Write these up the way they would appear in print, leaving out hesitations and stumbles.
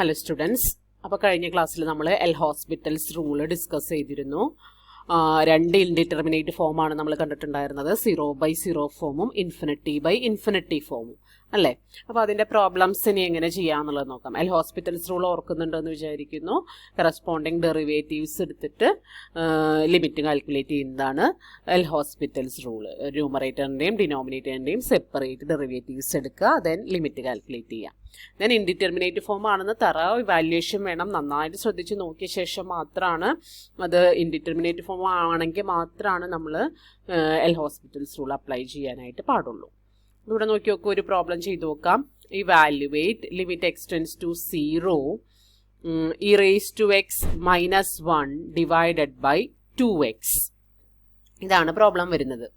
Hello students, അപ്പോൾ കഴിഞ്ഞ ക്ലാസ്സിൽ നമ്മൾ എൽ ഹോസ്പിറ്റൽസ് റൂൾ ഡിസ്കസ് ചെയ്തിരുന്നു. രണ്ട് ഇൻഡിറ്റർമിനേറ്റ് ഫോമാണ് നമ്മൾ കണ്ടിട്ടുണ്ടായിരുന്നത്, 0/0 ഫോമും ഇൻഫിനിറ്റി ഫോമും അല്ലേ. അപ്പോൾ അതിൻ്റെ പ്രോബ്ലംസ് ഇനി എങ്ങനെ ചെയ്യാമെന്നുള്ളത് നോക്കാം. എൽ ഹോസ്പിറ്റൽസ് റൂൾ ഓർക്കുന്നുണ്ടെന്ന് വിചാരിക്കുന്നു. കറസ്പോണ്ടിങ് ഡെറിവേറ്റീവ്സ് എടുത്തിട്ട് ലിമിറ്റ് കാൽക്കുലേറ്റ് ചെയ്യുന്നതാണ് എൽ ഹോസ്പിറ്റൽസ് റൂൾ. ന്യൂമറേറ്ററിൻ്റെയും ഡിനോമിനേറ്ററിൻ്റെയും സെപ്പറേറ്റ് ഡെറിവേറ്റീവ്സ് എടുക്കുക, ദെൻ ലിമിറ്റ് കാൽക്കുലേറ്റ് ചെയ്യുക. ദെൻ ഇൻഡിറ്റർമിനേറ്റ് ഫോം ആണെന്ന് ഇവാലുവേഷൻ വേണം, നന്നായിട്ട് ശ്രദ്ധിച്ച് നോക്കിയ ശേഷം മാത്രമാണ് അത് ഇൻഡിറ്റർമിനേറ്റ് ഫോം ആണെങ്കിൽ മാത്രമാണ് നമ്മൾ എൽ ഹോസ്പിറ്റൽസ് റൂൾ അപ്ലൈ ചെയ്യാനായിട്ട് പാടുള്ളൂ. ഇവിടെ നോക്കി നോക്കുക, ഒരു പ്രോബ്ലം ചെയ്തു നോക്കാം. Evaluate limit x tends to 0 e raised to x minus 1 divided by 2x. ഇതാണ് പ്രോബ്ലം വരുന്നത്.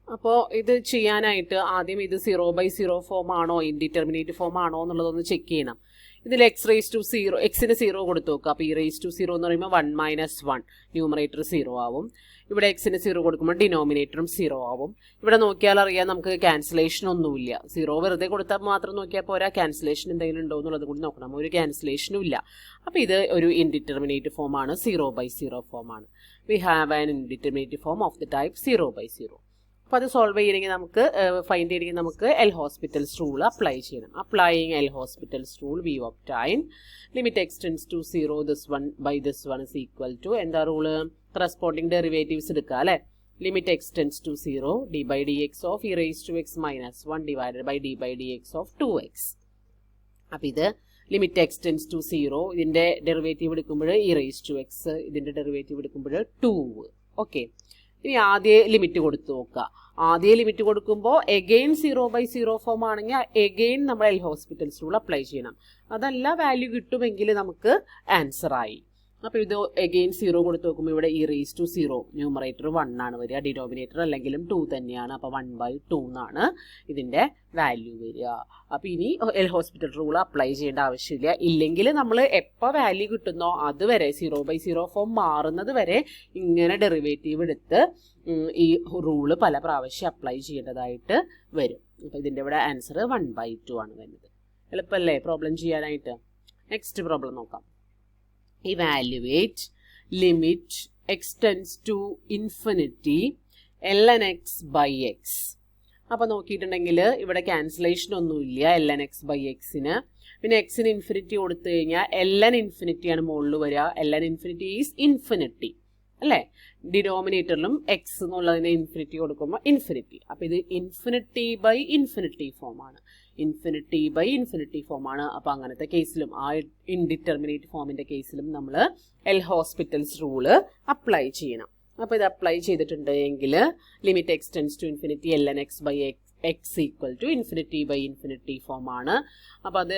അപ്പോൾ ഇത് ചെയ്യാനായിട്ട് ആദ്യം ഇത് 0/0 ഫോം ആണോ ഇൻഡിറ്റർമിനേറ്റ് ഫോം ആണോ എന്നുള്ളതൊന്ന് ചെക്ക് ചെയ്യണം. ഇതിൽ എക്സ് റേസ് ടു 0, എക്സിന് 0 കൊടുത്തു നോക്കുക. അപ്പോൾ ഈ റേസ് ടു 0 എന്ന് പറയുമ്പോൾ 1 - 1 ന്യൂമറേറ്റർ 0 ആവും. ഇവിടെ എക്സിന് 0 കൊടുക്കുമ്പോൾ ഡിനോമിനേറ്ററും 0 ആവും. ഇവിടെ നോക്കിയാൽ അറിയാം നമുക്ക് ക്യാൻസലേഷൻ ഒന്നുമില്ല. 0 വെറുതെ കൊടുത്താൽ മാത്രം നോക്കിയാൽ പോരാ, ക്യാൻസലേഷൻ എന്തെങ്കിലും ഉണ്ടോ എന്നുള്ളത് കൂടി നോക്കണം. ഒരു ക്യാൻസലേഷനും ഇല്ല. അപ്പോൾ ഇത് ഒരു ഇൻഡിറ്റർമിനേറ്റ് ഫോം ആണ്, 0/0 ഫോം ആണ്. We have an indeterminate form of the type 0/0. അപ്പോൾ അത് സോൾവ് ചെയ്യണമെങ്കിൽ നമുക്ക് ഫൈൻഡ് ചെയ്യണമെങ്കിൽ നമുക്ക് എൽ ഹോസ്പിറ്റൽസ് റൂൾ അപ്ലൈ ചെയ്യണം. Applying L hospitals rule we obtain limit x tends to 0 this one by this one is equal to എന്താ rule, corresponding derivatives എടുക്കുക അല്ലേ. Limit x tends to 0 d/dx of e raised to x minus 1 divided by d/dx of 2x. അപ്പോൾ ഇത് limit x tends to 0, ഇതിൻ്റെ derivative എടുക്കുമ്പോൾ e raised to x, ഇതിൻ്റെ derivative എടുക്കുമ്പോൾ 2. Okay, ഇനി ആദ്യം ലിമിറ്റ് കൊടുത്തു നോക്കുക. ആദ്യം ലിമിറ്റ് കൊടുക്കുമ്പോൾ എഗെയിൻ 0/0 ഫോം ആണെങ്കിൽ എഗെയിൻ നമ്മൾ എൽ ഹോസ്പിറ്റൽസ് റൂൾ അപ്ലൈ ചെയ്യണം. അതല്ല വാല്യൂ കിട്ടുമെങ്കിൽ നമുക്ക് ആൻസർ ആയി. അപ്പോൾ ഇത് എഗെയിൻ 0 കൊടുത്ത് നോക്കുമ്പോൾ ഇവിടെ e raised to 0 ന്യൂമറേറ്റർ 1 ആണ് വരിക, ഡിനോമിനേറ്റർ അല്ലെങ്കിലും 2 തന്നെയാണ്. അപ്പോൾ 1/2 എന്നാണ് ഇതിൻ്റെ വാല്യൂ വരിക. അപ്പോൾ ഇനി എൽ ഹോസ്പിറ്റൽ റൂൾ അപ്ലൈ ചെയ്യേണ്ട ആവശ്യമില്ല. ഇല്ലെങ്കിൽ നമ്മൾ എപ്പോൾ വാല്യൂ കിട്ടുന്നോ അതുവരെ 0/0 ഫോം മാറുന്നത് വരെ ഇങ്ങനെ ഡെറിവേറ്റീവ് എടുത്ത് ഈ റൂള് പല പ്രാവശ്യം അപ്ലൈ ചെയ്യേണ്ടതായിട്ട് വരും. അപ്പോൾ ഇതിൻ്റെ ഇവിടെ ആൻസർ 1/2 ആണ് വരുന്നത്. എളുപ്പമല്ലേ പ്രോബ്ലം ചെയ്യാനായിട്ട്? നെക്സ്റ്റ് പ്രോബ്ലം നോക്കാം. Evaluate limit x tends to infinity ln x by x. അപ്പോൾ നോക്കിയിട്ടുണ്ടെങ്കിൽ ഇവിടെ ക്യാൻസലേഷൻ ഒന്നുമില്ല ln x by xന്. പിന്നെ എക്സിന് ഇൻഫിനിറ്റി കൊടുത്തു കഴിഞ്ഞാൽ ln ഇൻഫിനിറ്റി ആണ് മുകളിൽ വരിക. ln ഇൻഫിനിറ്റി ഈസ് ഇൻഫിനിറ്റി അല്ലേ. ഡിനോമിനേറ്ററിലും എക്സ് എന്നുള്ളതിന് ഇൻഫിനിറ്റി കൊടുക്കുമ്പോൾ ഇൻഫിനിറ്റി. അപ്പോൾ ഇത് ഇൻഫിനിറ്റി ഫോമാണ്. ഇൻഫിനിറ്റി ഫോമാണ്. അപ്പോൾ അങ്ങനത്തെ കേസിലും ആ ഇൻഡിറ്റർമിനേറ്റ് ഫോമിൻ്റെ കേസിലും നമ്മൾ എൽ ഹോസ്പിറ്റൽസ് റൂള് അപ്ലൈ ചെയ്യണം. അപ്പോൾ ഇത് അപ്ലൈ ചെയ്തിട്ടുണ്ട് എങ്കിൽ limit x tends to infinity ln x by x equal to infinity form ആണ്. അപ്പോൾ അത്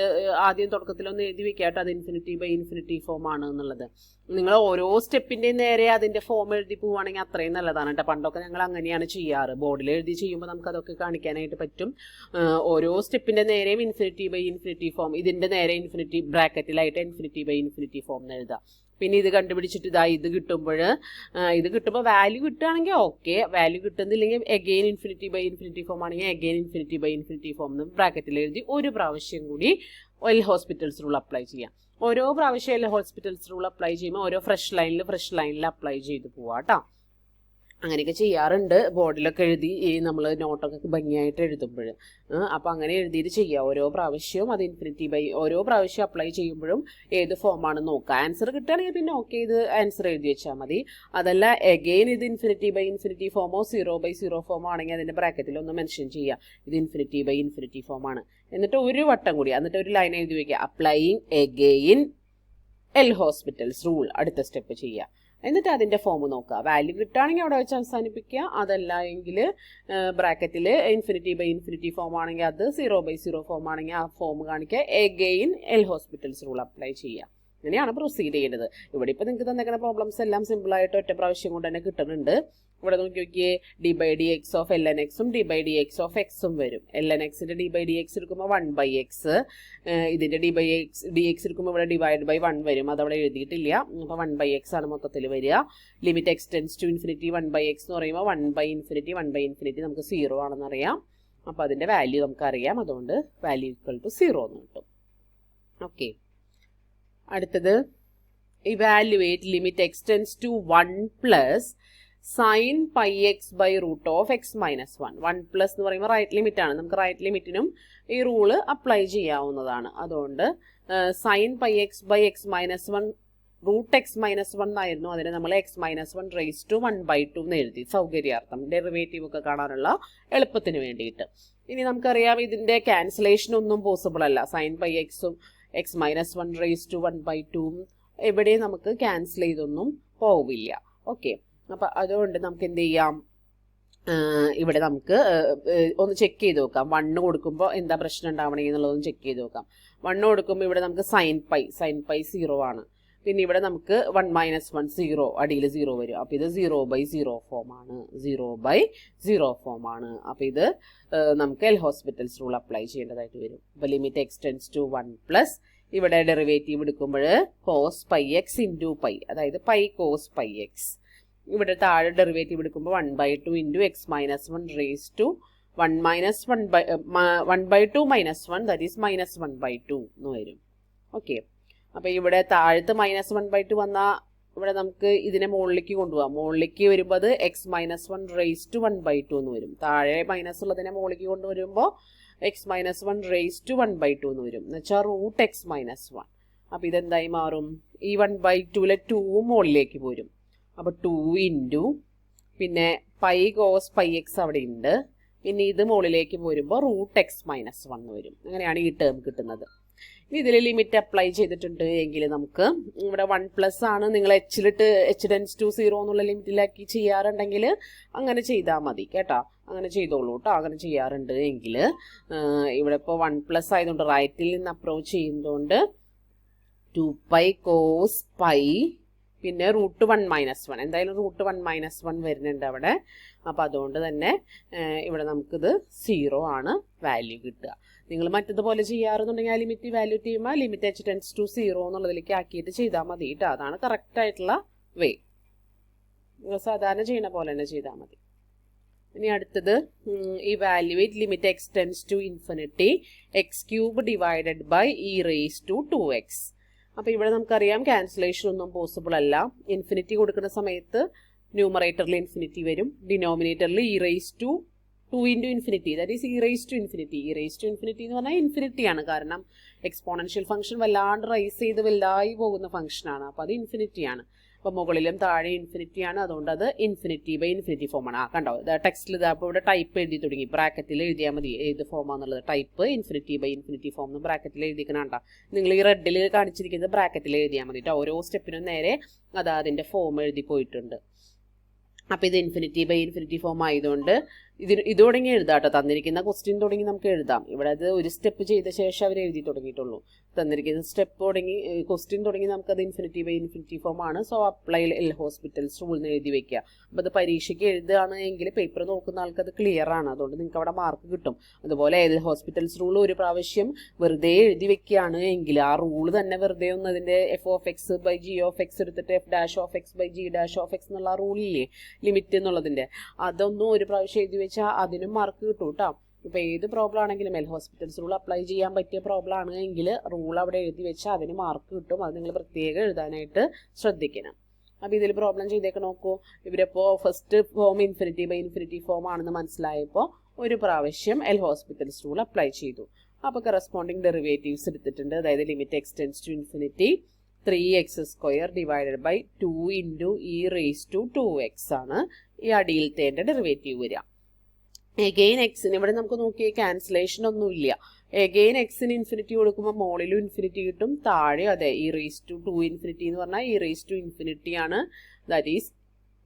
ആദ്യം തുടക്കത്തിലൊന്ന് എഴുതി വെക്കാട്ടോ, അത് ഇൻഫിനിറ്റി ഫോം ആണ് എന്നുള്ളത്. നിങ്ങൾ ഓരോ സ്റ്റെപ്പിൻ്റെയും നേരെ അതിൻ്റെ ഫോം എഴുതി പോവുകയാണെങ്കിൽ അത്രയും നല്ലതാണ് കേട്ടോ. പണ്ടൊക്കെ ഞങ്ങൾ അങ്ങനെയാണ് ചെയ്യാറ്, ബോർഡിൽ എഴുതി ചെയ്യുമ്പോൾ നമുക്ക് അതൊക്കെ കാണിക്കാനായിട്ട് പറ്റും. ഓരോ സ്റ്റെപ്പിൻ്റെ നേരെയും ഇൻഫിനിറ്റി ഫോം, ഇതിൻ്റെ നേരെ ഇൻഫിനിറ്റി ബ്രാക്കറ്റിലായിട്ട് ഇൻഫിനിറ്റി ഫോം എന്ന് എഴുതാം. പിന്നെ ഇത് കണ്ടുപിടിച്ചിട്ട് ഇത് കിട്ടുമ്പോൾ വാല്യൂ കിട്ടുകയാണെങ്കിൽ ഓക്കെ, വാല്യൂ കിട്ടുന്നില്ലെങ്കിൽ എഗെയിൻ ഇൻഫിനിറ്റി ഫോം ആണെങ്കിൽ എഗെയിൻ ഇൻഫിനിറ്റി ഫോം എന്ന് ബ്രാക്കറ്റിൽ എഴുതി ഒരു പ്രാവശ്യം കൂടി എൽ ഹോസ്പിറ്റൽസ് റൂൾ അപ്ലൈ ചെയ്യാം. ഓരോ പ്രാവശ്യം എൽ ഹോസ്പിറ്റൽസ് റൂൾ അപ്ലൈ ചെയ്യുമ്പോൾ ഓരോ ഫ്രഷ് ലൈനിൽ അപ്ലൈ ചെയ്ത് പോവാം കേട്ടോ. അങ്ങനെയൊക്കെ ചെയ്യാറുണ്ട്, ബോർഡിലൊക്കെ എഴുതി നമ്മൾ നോട്ടൊക്കെ ഭംഗിയായിട്ട് എഴുതുമ്പോൾ. അപ്പോൾ അങ്ങനെ എഴുതിയിട്ട് ചെയ്യുക ഓരോ പ്രാവശ്യവും. അത് ഓരോ പ്രാവശ്യം അപ്ലൈ ചെയ്യുമ്പോഴും ഏത് ഫോമാണ് നോക്കുക. ആൻസർ കിട്ടുകയാണെങ്കിൽ പിന്നെ ഓക്കെ, ഇത് ആൻസർ എഴുതി വെച്ചാൽ മതി. അതല്ല എഗെയിൻ ഇത് ഇൻഫിനിറ്റി ഫോമോ 0/0 ഫോമോ ആണെങ്കിൽ അതിൻ്റെ ബ്രാക്കറ്റിൽ ഒന്ന് മെൻഷൻ ചെയ്യുക, ഇത് ഇൻഫിനിറ്റി ഫോമാണ്. എന്നിട്ട് ഒരു വട്ടം കൂടി എന്നിട്ട് ഒരു ലൈൻ എഴുതി വയ്ക്കുക, applying again L hospitals rule. അടുത്ത സ്റ്റെപ്പ് ചെയ്യുക. എന്നിട്ട് അതിൻ്റെ ഫോം നോക്കുക. വാല്യൂ കിട്ടുകയാണെങ്കിൽ അവിടെ വെച്ച് അവസാനിപ്പിക്കുക. അതല്ല എങ്കിൽ ബ്രാക്കറ്റിൽ ഇൻഫിനിറ്റി ഫോം ആണെങ്കിൽ അത് 0/0 ഫോം ആണെങ്കിൽ ആ ഫോം കാണിക്കുക, again L hospitals rule apply ചെയ്യുക. ഇങ്ങനെയാണ് പ്രൊസീഡ് ചെയ്യേണ്ടത്. ഇവിടെ ഇപ്പോൾ നിങ്ങൾക്ക് തന്നേക്കുന്ന പ്രോബ്ലംസ് എല്ലാം സിമ്പിളായിട്ട് ഒറ്റ പ്രാവശ്യം കൊണ്ട് തന്നെ കിട്ടുന്നുണ്ട്. ഇവിടെ നോക്കി നോക്കിയേ, d/dx ഓഫ് ln xും d/dx ഓഫ് xും വരും. ln xന്റെ d/dx എടുക്കുമ്പോൾ 1/x, ഇതിൻ്റെ dx എടുക്കുമ്പോൾ ഇവിടെ ഡിവൈഡ് ബൈ 1 വരും, അതവിടെ എഴുതിയിട്ടില്ല. അപ്പോൾ 1/x ആണ് മൊത്തത്തിൽ വരിക. Limit x tends to infinity 1/x എന്ന് പറയുമ്പോൾ 1/∞ നമുക്ക് 0 ആണെന്നറിയാം. അപ്പോൾ അതിൻ്റെ വാല്യൂ നമുക്കറിയാം, അതുകൊണ്ട് വാല്യൂ ഈക്വൽ ടു 0 എന്ന് കിട്ടും. ഓക്കെ, അടുത്തത് evaluate limit x tends to 1 plus sine pi x by root of x minus 1. 1 plus എന്ന് പറയുമ്പോൾ റൈറ്റ് ലിമിറ്റ് ആണ്. നമുക്ക് റൈറ്റ് ലിമിറ്റിനും ഈ റൂള് അപ്ലൈ ചെയ്യാവുന്നതാണ്. അതുകൊണ്ട് sine pi x by x minus 1 root x minus 1 ആയിരുന്നു. അതിനെ നമ്മൾ എക്സ് മൈനസ് 1 റേസ് ടു 1/2 എന്ന് എഴുതി, സൗകര്യാർത്ഥം, ഡെറിവേറ്റീവ് ഒക്കെ കാണാനുള്ള എളുപ്പത്തിന് വേണ്ടിയിട്ട്. ഇനി നമുക്കറിയാം ഇതിന്റെ ക്യാൻസലേഷൻ ഒന്നും പോസിബിൾ അല്ല. സൈൻ പൈ എക്സും എക്സ് മൈനസ് 1 റേസ് ടു 1/2 എവിടെയും നമുക്ക് ക്യാൻസൽ ചെയ്തൊന്നും പോവില്ല. ഓക്കെ, അപ്പം അതുകൊണ്ട് നമുക്ക് എന്ത് ചെയ്യാം, ഇവിടെ നമുക്ക് ഒന്ന് ചെക്ക് ചെയ്ത് നോക്കാം. 1 കൊടുക്കുമ്പോൾ എന്താ പ്രശ്നം ഉണ്ടാവണേ എന്നുള്ളതൊന്ന് ചെക്ക് ചെയ്ത് നോക്കാം. 1 കൊടുക്കുമ്പോൾ ഇവിടെ നമുക്ക് സൈൻ പൈ 0 ആണ്. പിന്നെ ഇവിടെ നമുക്ക് 1 - 1 0, അടിയിൽ 0 വരും. അപ്പോൾ ഇത് 0/0 ഫോം ആണ്, 0/0 ഫോം ആണ്. അപ്പോൾ ഇത് നമുക്ക് എൽ ഹോസ്പിറ്റൽസ് റൂൾ അപ്ലൈ ചെയ്യേണ്ടതായിട്ട് വരും. അപ്പോൾ limit x tends to 1 plus ഇവിടെ ഡെറിവേറ്റീവ് എടുക്കുമ്പോൾ cos pi x into pi, അതായത് പൈ കോസ് പൈ എക്സ്. ഇവിടെ താഴെ ഡെറിവേറ്റീവ് എടുക്കുമ്പോൾ 1/2 into x minus 1 raise to 1/2 minus 1 that is -1/2 എന്ന് വരും. ഓക്കെ, അപ്പോൾ ഇവിടെ താഴത്ത് -1/2 വന്നാൽ ഇവിടെ നമുക്ക് ഇതിനെ മുകളിലേക്ക് കൊണ്ടുപോകാം. മുകളിലേക്ക് വരുമ്പോൾ അത് എക്സ് മൈനസ് 1 റേസ് ടു 1/2 എന്ന് വരും. താഴെ മൈനസ് ഉള്ളതിനെ മുകളിലേക്ക് കൊണ്ടുവരുമ്പോൾ എക്സ് മൈനസ് 1 റേസ് ടു 1/2 എന്ന് വരും. എന്ന് വെച്ചാൽ റൂട്ട് എക്സ് മൈനസ് 1. അപ്പോൾ ഇതെന്തായി മാറും, ഈ 1/2ലെ 2 മുകളിലേക്ക് പോരും. അപ്പോൾ 2 ഇൻറ്റു പിന്നെ പൈ കോസ് പൈ എക്സ് അവിടെ ഉണ്ട്. പിന്നെ ഇത് മുകളിലേക്ക് പോരുമ്പോൾ റൂട്ട് എക്സ് മൈനസ് 1 വരും. അങ്ങനെയാണ് ഈ ടേം കിട്ടുന്നത്. ഇനി ഇതിൽ ലിമിറ്റ് അപ്ലൈ ചെയ്തിട്ടുണ്ട് എങ്കിൽ നമുക്ക് ഇവിടെ 1 പ്ലസ് ആണ്. നിങ്ങൾ എച്ചിലിട്ട് എച്ച് ടെൻസ് ടു 0 എന്നുള്ള ലിമിറ്റിലാക്കി ചെയ്യാറുണ്ടെങ്കിൽ അങ്ങനെ ചെയ്താൽ മതി കേട്ടോ. അങ്ങനെ ചെയ്തോളൂ കേട്ടോ. അങ്ങനെ ചെയ്യാറുണ്ട് എങ്കിൽ ഇവിടെ ഇപ്പോൾ 1 പ്ലസ് ആയതുകൊണ്ട് റൈറ്റിൽ നിന്ന് അപ്രോച്ച് ചെയ്യുന്നതുകൊണ്ട് 2π കോസ് പൈ പിന്നെ റൂട്ട് 1 - 1, എന്തായാലും റൂട്ട് 1 - 1 വരുന്നുണ്ട് അവിടെ. അപ്പോൾ അതുകൊണ്ട് തന്നെ ഇവിടെ നമുക്കിത് 0 ആണ് വാല്യൂ കിട്ടുക. നിങ്ങൾ മറ്റതുപോലെ ചെയ്യാറുണ്ടെങ്കിൽ ആ ലിമിറ്റ് വാല്യൂ ചെയ്യുമ്പോൾ ലിമിറ്റ് എച്ച് ടെൻസ് ടു 0 എന്നുള്ളതിലേക്ക് ആക്കിയിട്ട് ചെയ്താൽ മതി കേട്ടോ. അതാണ് കറക്റ്റ് ആയിട്ടുള്ള വേ. നിങ്ങൾ സാധാരണ ചെയ്യുന്ന പോലെ തന്നെ ചെയ്താൽ മതി. ഇനി അടുത്തത് evaluate limit x tends to infinity x³ divided by e raise to 2x. അപ്പോൾ ഇവിടെ നമുക്കറിയാം ക്യാൻസലേഷൻ ഒന്നും പോസിബിൾ അല്ല. ഇൻഫിനിറ്റി കൊടുക്കുന്ന സമയത്ത് ന്യൂമറേറ്ററിൽ ഇൻഫിനിറ്റി വരും, ഡിനോമിനേറ്ററിൽ e raise to 2 into infinity, that is e raise to infinity. E raise to infinity എന്ന് പറഞ്ഞാൽ ഇൻഫിനിറ്റിയാണ്. കാരണം എക്സ്പോണൻഷ്യൽ ഫംഗ്ഷൻ വല്ലാണ്ട് റൈസ് ചെയ്ത് വലുതായി പോകുന്ന ഫംഗ്ഷനാണ്. അപ്പോൾ അത് ഇൻഫിനിറ്റിയാണ്. അപ്പോൾ മുകളിലും താഴെ ഇൻഫിനിറ്റിയാണ്. അതുകൊണ്ട് അത് ഇൻഫിനിറ്റി/ഇൻഫിനിറ്റി ഫോമാണ്. കണ്ടോ, ടെക്സ്റ്റിൽ അപ്പോൾ ഇവിടെ ടൈപ്പ് എഴുതി തുടങ്ങി. ബ്രാക്കറ്റിൽ എഴുതിയാൽ മതി ഏത് ഫോമാണെന്നുള്ളത്. ടൈപ്പ് ഇൻഫിനിറ്റി/ഇൻഫിനിറ്റി ഫോം എന്ന് ബ്രാക്കറ്റിൽ എഴുതിക്കണണ്ട. നിങ്ങൾ ഈ റെഡിൽ കാണിച്ചിരിക്കുന്നത് ബ്രാക്കറ്റിൽ എഴുതിയാൽ മതി. ഓരോ സ്റ്റെപ്പിനും നേരെ അത് അതിൻ്റെ ഫോം എഴുതി പോയിട്ടുണ്ട്. അപ്പോൾ ഇത് ഇൻഫിനിറ്റി/ഇൻഫിനിറ്റി ഫോം ആയതുകൊണ്ട് ഇത് തുടങ്ങി എഴുതാം കേട്ടോ. തന്നിരിക്കുന്ന ക്വസ്റ്റ്യൻ തുടങ്ങി നമുക്ക് എഴുതാം. ഇവിടെ അത് ഒരു സ്റ്റെപ്പ് ചെയ്ത ശേഷം അവർ എഴുതി തുടങ്ങിയിട്ടുള്ളൂ. തന്നിരിക്കുന്ന സ്റ്റെപ്പ് തുടങ്ങി ക്വസ്റ്റ്യൻ തുടങ്ങി നമുക്കത് ഇൻഫിനിറ്റി/ഇൻഫിനിറ്റി ഫോം ആണ്. So apply L hospitals rule എന്ന് എഴുതി വെക്കുക. അപ്പോൾ അത് പരീക്ഷയ്ക്ക് എഴുതുകയാണ് എങ്കിൽ പേപ്പർ നോക്കുന്ന ആൾക്ക് അത് ക്ലിയർ ആണ്. അതുകൊണ്ട് നിങ്ങൾക്ക് അവിടെ മാർക്ക് കിട്ടും. അതുപോലെ എൽ ഹോസ്പിറ്റൽസ് റൂൾ ഒരു പ്രാവശ്യം വെറുതെ എഴുതി വെക്കുകയാണ് എങ്കിൽ ആ റൂൾ തന്നെ വെറുതെ ഒന്ന് അതിൻ്റെ f(x/g(x) എടുത്തിട്ട് f'(g(x) എന്നുള്ള റൂളില്ലേ ലിമിറ്റ് എന്നുള്ളതിൻ്റെ, അതൊന്നും ഒരു പ്രാവശ്യം എഴുതി വെച്ചാൽ അതിനും മാർക്ക് കിട്ടും കേട്ടോ. ഇപ്പോൾ ഏത് പ്രോബ്ലം ആണെങ്കിലും എൽ ഹോസ്പിറ്റൽസ് റൂൾ അപ്ലൈ ചെയ്യാൻ പറ്റിയ പ്രോബ്ലം ആണ് എങ്കിൽ റൂൾ അവിടെ എഴുതി വെച്ചാൽ അതിന് മാർക്ക് കിട്ടും. അത് നിങ്ങൾ പ്രത്യേകം എഴുതാനായിട്ട് ശ്രദ്ധിക്കണം. അപ്പോൾ ഇതിൽ പ്രോബ്ലം ചെയ്തേക്ക് നോക്കൂ. ഇവരിപ്പോൾ ഫസ്റ്റ് ഫോം ഇൻഫിനിറ്റി/ഇൻഫിനിറ്റി ഫോം ആണെന്ന് മനസ്സിലായപ്പോൾ ഒരു പ്രാവശ്യം എൽ ഹോസ്പിറ്റൽസ് റൂൾ അപ്ലൈ ചെയ്തു. അപ്പോൾ കറസ്പോണ്ടിങ് ഡെറിവേറ്റീവ്സ് എടുത്തിട്ടുണ്ട്. അതായത് limit x tends to infinity 3x² divided by 2 into e raise to 2x ആണ് ഈ അടിയിലത്തെ ഡെറിവേറ്റീവ് വരിക. എഗെയിൻ എക്സിന് ഇവിടെ നമുക്ക് നോക്കിയാൽ ക്യാൻസലേഷൻ ഒന്നുമില്ല. എഗെയിൻ എക്സിന് ഇൻഫിനിറ്റി കൊടുക്കുമ്പോൾ മുകളിലും ഇൻഫിനിറ്റി കിട്ടും, താഴെ അതെ ഇ റേസ് ടു 2 ഇൻഫിനിറ്റി എന്ന് പറഞ്ഞാൽ ഇ റേസ് ടു ഇൻഫിനിറ്റി ആണ്. ദാറ്റ് ഈസ്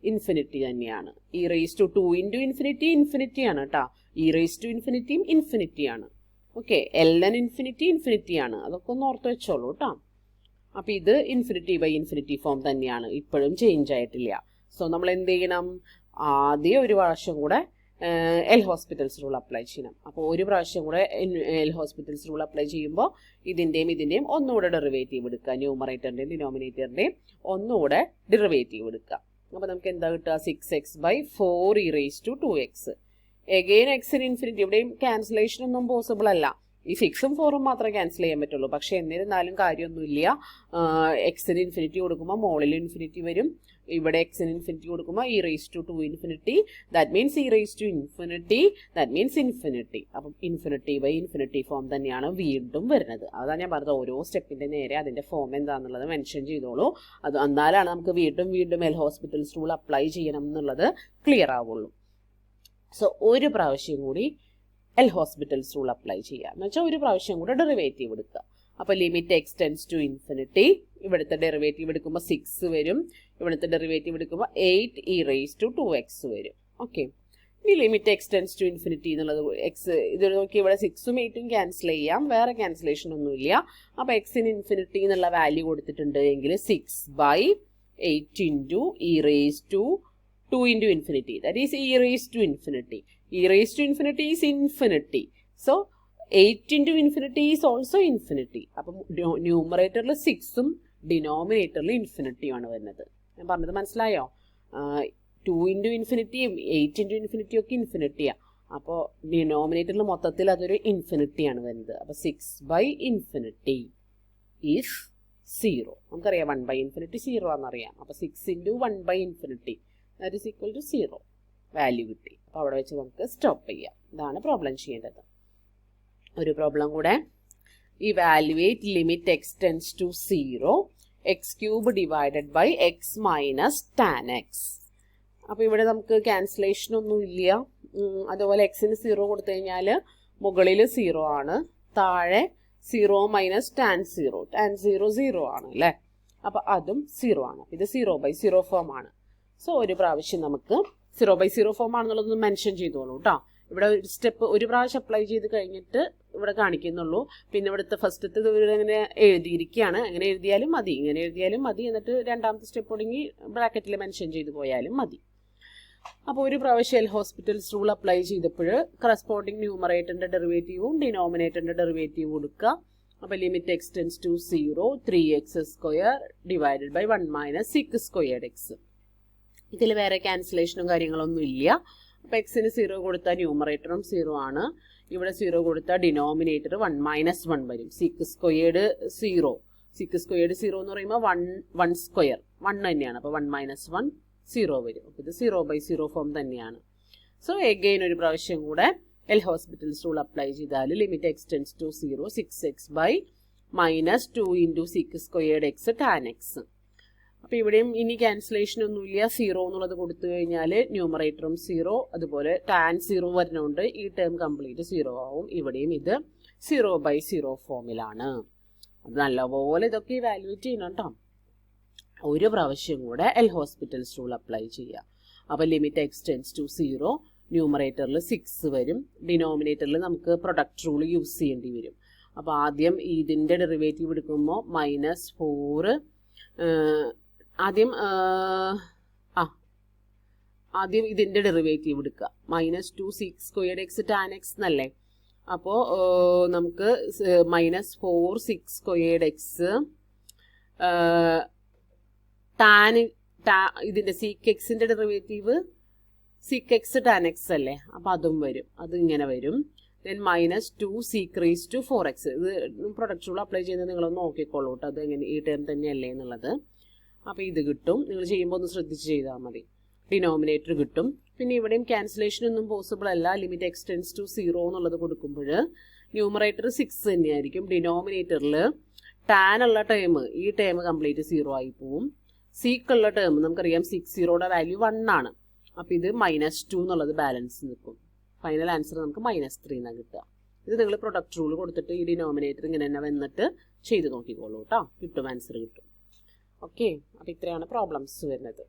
ഇൻഫിനിറ്റി തന്നെയാണ്. E raise to 2 into infinity ആണ് കേട്ടോ. ഇ റേസ് ടു ഇൻഫിനിറ്റിയും ഇൻഫിനിറ്റി ആണ്. ഓക്കെ, ln ഇൻഫിനിറ്റി ആണ്. അതൊക്കെ ഒന്ന് ഓർത്ത് വെച്ചോളൂ കേട്ടോ. അപ്പോൾ ഇത് ഇൻഫിനിറ്റി/ഇൻഫിനിറ്റി ഫോം തന്നെയാണ്, ഇപ്പോഴും ചേഞ്ച് ആയിട്ടില്ല. സോ നമ്മൾ എന്ത് ചെയ്യണം, ആദ്യം ഒരു പ്രാവശ്യം കൂടെ എൽ ഹോസ്പിറ്റൽസ് റൂൾ അപ്ലൈ ചെയ്യണം. അപ്പോൾ ഒരു പ്രാവശ്യം കൂടെ എൽ ഹോസ്പിറ്റൽസ് റൂൾ അപ്ലൈ ചെയ്യുമ്പോൾ ഇതിൻ്റെയും ഒന്നുകൂടെ ഡെറിവേറ്റീവ് എടുക്കുക. ന്യൂമറേറ്ററിൻ്റെയും ഡിനോമിനേറ്ററിൻ്റെയും ഒന്നുകൂടെ ഡെറിവേറ്റീവ് എടുക്കുക. അപ്പോൾ നമുക്ക് എന്താ കിട്ടുക, 6x/4 e raise to 2x. Again എക്സിന് ഇൻഫിനിറ്റി, ഇവിടെയും ക്യാൻസലേഷൻ ഒന്നും പോസിബിൾ അല്ല. ഈ 6ഉം 4ഉം മാത്രമേ ക്യാൻസൽ ചെയ്യാൻ പറ്റുള്ളൂ. പക്ഷേ എന്നിരുന്നാലും കാര്യമൊന്നുമില്ല. എക്സിന് ഇൻഫിനിറ്റി കൊടുക്കുമ്പോൾ മോളിൽ ഇൻഫിനിറ്റി വരും. ഇവിടെ എക്സിന് ഇൻഫിനിറ്റി കൊടുക്കുമ്പോൾ e raised to 2 infinity, that means e raised to infinity, that means infinity. അപ്പം ഇൻഫിനിറ്റി ബൈ ഇൻഫിനിറ്റി ഫോം തന്നെയാണ് വീണ്ടും വരുന്നത്. അതാണ് ഞാൻ പറഞ്ഞത്, ഓരോ സ്റ്റെപ്പിൻ്റെ നേരെ അതിൻ്റെ ഫോം എന്താണെന്നുള്ളത് മെൻഷൻ ചെയ്തോളൂ. അത് എന്നാലാണ് നമുക്ക് വീണ്ടും വീണ്ടും എൽ ഹോസ്പിറ്റൽസ് റൂൾ അപ്ലൈ ചെയ്യണം എന്നുള്ളത് ക്ലിയർ ആവുള്ളൂ. സോ ഒരു പ്രാവശ്യം കൂടി എൽ ഹോസ്പിറ്റൽസ് റൂൾ അപ്ലൈ ചെയ്യുക എന്ന് വെച്ചാൽ ഒരു പ്രാവശ്യം കൂടെ ഡെറിവേറ്റീവ് എടുക്കുക. അപ്പോൾ limit x tends to infinity, ഇവിടുത്തെ ഡെറിവേറ്റീവ് എടുക്കുമ്പോൾ 6 വരും, ഇവിടുത്തെ ഡെറിവേറ്റീവ് എടുക്കുമ്പോൾ 8 e raised to 2x വരും. ഓക്കെ, ഇനി limit x tends to infinity എന്നുള്ളത് എക്സ് ഇത് നോക്കി ഇവിടെ 6ഉം 8ഉം ക്യാൻസൽ ചെയ്യാം, വേറെ ക്യാൻസലേഷൻ ഒന്നുമില്ല. അപ്പോൾ എക്സിന് ഇൻഫിനിറ്റി എന്നുള്ള വാല്യൂ കൊടുത്തിട്ടുണ്ട് എങ്കിൽ 6/8 into e raised to 2 into infinity, that is e raised to infinity. e raised to infinity is infinity. So 8 into infinity is also infinity. അപ്പം ന്യൂമറേറ്ററിൽ 6ഉം ഡിനോമിനേറ്ററിൽ ഇൻഫിനിറ്റിയുമാണ് വരുന്നത്. ഞാൻ പറഞ്ഞത് മനസ്സിലായോ? 2 into ഇൻഫിനിറ്റിയും 8 into ഇൻഫിനിറ്റിയും ഒക്കെ ഇൻഫിനിറ്റിയാണ്. അപ്പോൾ ഡിനോമിനേറ്ററിൽ മൊത്തത്തിൽ അതൊരു ഇൻഫിനിറ്റിയാണ് വരുന്നത്. അപ്പോൾ 6/infinity ഈസ് 0. നമുക്കറിയാം 1/infinity 0 ആണെന്നറിയാം. അപ്പോൾ 6 into 1/infinity that is equal to 0 value കിട്ടി. അപ്പോൾ അവിടെ വെച്ച് നമുക്ക് സ്റ്റോപ്പ് ചെയ്യാം. ഇതാണ് പ്രോബ്ലം ചെയ്യേണ്ടത്. ഒരു പ്രോബ്ലം കൂടെ, evaluate limit x tends to 0 x³ divided by x minus tan x. അപ്പോൾ ഇവിടെ നമുക്ക് ക്യാൻസലേഷൻ ഒന്നും ഇല്ല. അതുപോലെ എക്സിന് 0 കൊടുത്തു കഴിഞ്ഞാൽ മുകളിൽ 0 ആണ്, താഴെ 0 മൈനസ് ടാൻ 0, ടാൻ 0 0 ആണ് അല്ലേ. അപ്പോൾ അതും 0 ആണ്. ഇത് 0/0 ഫോം ആണ്. സോ ഒരു പ്രാവശ്യം നമുക്ക് 0/0 ഫോം ആണെന്നുള്ളതൊന്ന് മെൻഷൻ ചെയ്തോളൂ കേട്ടോ. ഇവിടെ ഒരു സ്റ്റെപ്പ് ഒരു പ്രാവശ്യം അപ്ലൈ ചെയ്ത് കഴിഞ്ഞിട്ട് ഇവിടെ കാണിക്കുന്നുള്ളൂ. പിന്നെ ഇവിടുത്തെ ഫസ്റ്റത്തെ ഇങ്ങനെ എഴുതിയിരിക്കുകയാണ്. അങ്ങനെ എഴുതിയാലും മതി, ഇങ്ങനെ എഴുതിയാലും മതി. എന്നിട്ട് രണ്ടാമത്തെ സ്റ്റെപ്പ് തുടങ്ങി ബ്രാക്കറ്റിൽ മെൻഷൻ ചെയ്ത് പോയാലും മതി. അപ്പോൾ ഒരു പ്രാവശ്യം എൽ ഹോസ്പിറ്റൽസ് റൂൾ അപ്ലൈ ചെയ്തപ്പോൾ കറസ്പോണ്ടിങ് ന്യൂമറേറ്ററിൻ്റെ ഡെറിവേറ്റീവും ഡിനോമിനേറ്ററിൻ്റെ ഡെറിവേറ്റീവും കൊടുക്കുക. അപ്പോൾ limit x tends to 0 3x² divided by 1 minus 6²x. ഇതിൽ വേറെ ക്യാൻസലേഷനും കാര്യങ്ങളൊന്നും ഇല്ല. അപ്പോൾ എക്സിന് 0 കൊടുത്താൽ ന്യൂമറേറ്ററും 0 ആണ്. ഇവിടെ 0 കൊടുത്താൽ ഡിനോമിനേറ്റർ 1 മൈനസ് 1 വരും. 6² 0, 6² 0 എന്ന് പറയുമ്പോൾ 1² 1 തന്നെയാണ്. അപ്പോൾ 1 മൈനസ് 1 0 വരും. അപ്പോൾ ഇത് 0/0 ഫോം തന്നെയാണ്. സോ എഗെയിൻ ഒരു പ്രാവശ്യം കൂടെ എൽ ഹോസ്പിറ്റൽസ് റൂൾ അപ്ലൈ ചെയ്താൽ limit x tends to 0 6x/-2 into sec² tan x. അപ്പോൾ ഇവിടെയും ഇനി ക്യാൻസലേഷൻ ഒന്നുമില്ല. 0 എന്നുള്ളത് കൊടുത്തു കഴിഞ്ഞാൽ ന്യൂമറേറ്ററും 0, അതുപോലെ ടാൻ 0 വരുന്നുണ്ട്. ഈ ടേം കംപ്ലീറ്റ് 0 ആവും. ഇവിടെയും ഇത് 0/0 ഫോമിലാണ്. അത് നല്ലപോലെ ഇതൊക്കെ ഇവാലുവേറ്റ് ചെയ്യണം കേട്ടോ. ഒരു പ്രാവശ്യം കൂടെ എൽ ഹോസ്പിറ്റൽസ് റൂൾ അപ്ലൈ ചെയ്യുക. അപ്പോൾ ലിമിറ്റ് എക്സ് ടെൻസ് ടു 0, ന്യൂമറേറ്ററിൽ 6 വരും, ഡിനോമിനേറ്ററിൽ നമുക്ക് പ്രൊഡക്റ്റ് റൂൾ യൂസ് ചെയ്യേണ്ടി വരും. അപ്പോൾ ആദ്യം ഇതിൻ്റെ ഡെറിവേറ്റീവ് എടുക്കുമ്പോൾ -4 ആദ്യം ഇതിൻ്റെ ഡെറിവേറ്റീവ് എടുക്കുക. -2 sec² tan x എന്നല്ലേ. അപ്പോൾ നമുക്ക് -4 sec² ടാൻ ഇതിൻ്റെ sec(x)ൻ്റെ ഡെറിവേറ്റീവ് sec(x) tan x അല്ലേ. അപ്പോൾ അതും വരും, അത് ഇങ്ങനെ വരും. Then -2 sec⁴x. ഇത് പ്രൊഡക്റ്റ് റൂൾ അപ്ലൈ ചെയ്യുന്നത് നിങ്ങളൊന്ന് നോക്കിക്കോളൂ കേട്ടോ, അത് എങ്ങനെ ഈ ടേം തന്നെയല്ലേ എന്നുള്ളത്. അപ്പോൾ ഇത് കിട്ടും. നിങ്ങൾ ചെയ്യുമ്പോൾ ഒന്ന് ശ്രദ്ധിച്ച് ചെയ്താൽ മതി. ഡിനോമിനേറ്റർ കിട്ടും. പിന്നെ ഇവിടെയും ക്യാൻസലേഷൻ ഒന്നും പോസിബിൾ അല്ല. ലിമിറ്റ് എക്സ് ടെൻസ് ടു 0 എന്നുള്ളത് കൊടുക്കുമ്പോൾ ന്യൂമറേറ്റർ 6 തന്നെയായിരിക്കും. ഡിനോമിനേറ്ററിൽ ടാൻ ഉള്ള ടേം, ഈ ടേം കംപ്ലീറ്റ് 0 ആയി പോവും. സീക്കുള്ള ടേം നമുക്കറിയാം 60യുടെ വാല്യൂ 1 ആണ്. അപ്പോൾ ഇത് -2 എന്നുള്ളത് ബാലൻസ് നിൽക്കും. ഫൈനൽ ആൻസർ നമുക്ക് -3 എന്നാണ് കിട്ടുക. ഇത് നിങ്ങൾ പ്രൊഡക്റ്റ് റൂൾ കൊടുത്തിട്ട് ഈ ഡിനോമിനേറ്റർ ഇങ്ങനെ തന്നെ വന്നിട്ട് ചെയ്ത് നോക്കിക്കോളൂ കേട്ടോ, കിട്ടും, ആൻസർ കിട്ടും. ഓക്കെ, അപ്പോൾ ഇത്രയാണ് പ്രോബ്ലംസ് വരുന്നത്.